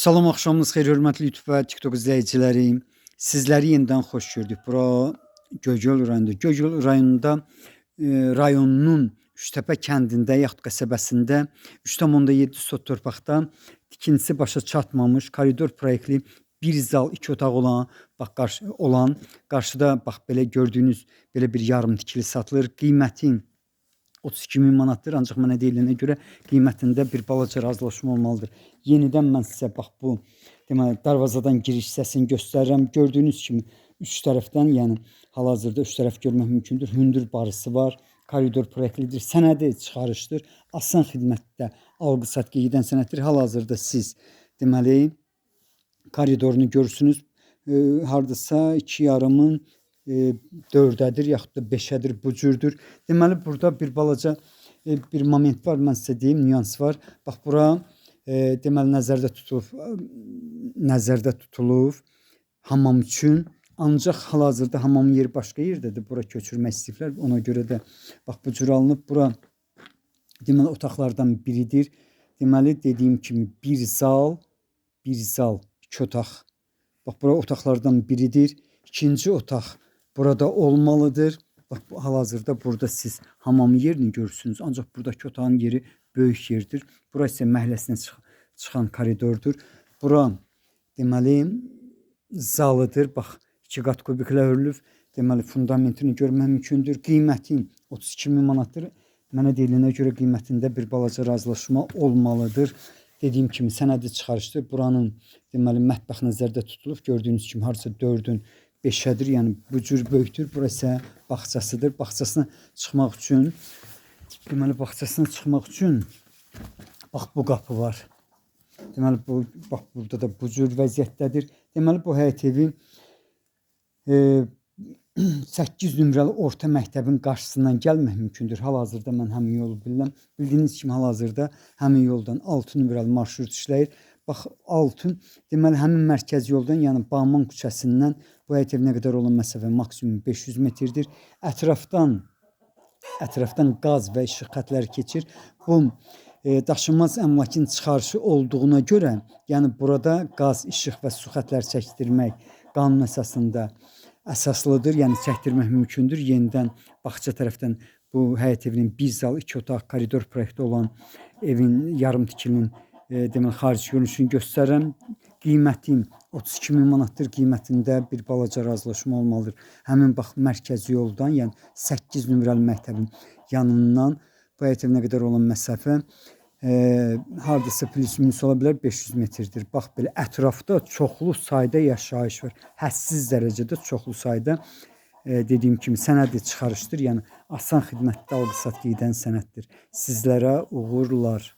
Salam, axşamınız xeyir, hörmətli YouTube və TikTok izləyiciləri. Sizləri yenidən xoş gördük. Bura Göygöl rayonunda. Göygöl rayonunda rayonunun Üçtəpə kəndində yaxud qəsəbəsində 3,7 sot torpaqda tikintisi başa çatmamış koridor proyektli bir zal, iki otaq olan qarşıda bax belə gördüyünüz belə bir yarım tikili satılır. Qiyməti 32.000 manatdır. Ancaq mənə deyilənə görə qiymətində bir balaca razılaşma olmalıdır. Yenidən mən sizə bax bu deməli darvazadan giriş hissəsini göstərirəm. Gördüyünüz kimi üç tərəfdən, yəni hal-hazırda üç tərəf görmək mümkündür. Hündür barısı var. Koridor proyektlidir. Sənədi çıxarışdır. Asan xidmətdə alqı-satqı gedən sənəddir. Hal-hazırda siz deməli koridorunu görürsünüz. Hardasa 2,5-ın 4-ədir, yaxud da 5-ədir, bu cürdür. Deməli, burada bir balaca bir moment var, mən sizə deyim, nüans var. Bax, bura deməli, nəzərdə tutulub hamam üçün. Ancaq hal-hazırda hamamın yeri başqa yerdədir. Bura köçürmək istəyiblər. Ona görə də bax, bu cür alınıb. Bura deməli, otaqlardan biridir. Deməli, dediyim kimi bir zal, iki otaq. Bax, bura otaqlardan biridir. İkinci otaq burada olmalıdır. Bax, hal-hazırda burada siz hamamın yerini görürsünüz. Ancaq buradakı otağın yeri böyük yerdir. Bura isə məhəlləsinə çıxan koridordur. Bura deməli zalıdır. Bax, 2 qat kubiklə hörülüb. Deməli, fundamentini görmək mümkündür. Qiyməti 32.000 manatdır. Mənə deyilənə görə qiymətində bir balaca razılaşma olmalıdır. Dediyim kimi sənədi çıxarışdır. Buranın deməli mətbəx nəzərdə tutulub. Gördüyünüz kimi harca 4-ün 5-ədir. Yəni bu cür böyükdür. Bura isə bağçasıdır. Bağçasına çıxmaq üçün deməli bax bu qapı var. Deməli bu bax burada da bu cür vəziyyətdədir. Deməli bu həyət evi 8 nömrəli orta məktəbin qarşısından gəlmək mümkündür. Hal-hazırda mən həmin yolu bilirəm. Bildiyiniz kimi hal-hazırda həmin yoldan 6 nömrəli marşrut işləyir. Bax 6 deməli həmin mərkəz yoldan, yəni Bağman küçəsindən bu həyət evinə qədər olan məsafə maksimum 500 metrdir. Ətrafdan qaz və işıq xətləri keçir. Bu daşınmaz əmlakın çıxarışı olduğuna görə, yəni burada qaz, işıq və su xətləri çəkdirmək qanun əsasında əsaslıdır, yəni çəkdirmək mümkündür. Yenidən bağça tərəfdən bu həyət evinin bir zal, iki otaq, koridor proyekti olan evin yarım tikilinin deməli xarici görünüşünü göstərirəm. Qiyməti 32.000 manatdır. Qiymətində bir balaca razılaşma olmalıdır. Həmin bax mərkəzi yoldan, yəni 8 nömrəli məktəbin yanından bu həyət evinə qədər olan məsafə hardasa plus-minus ola bilər 500 metrdir. Bax belə ətrafda çoxlu sayda yaşayış var. Hədsiz dərəcədə çoxlu sayda dediyim kimi sənədi çıxarışdır. Yəni asan xidmətdə alqı-satqı edən sənəddir. Sizlərə uğurlar.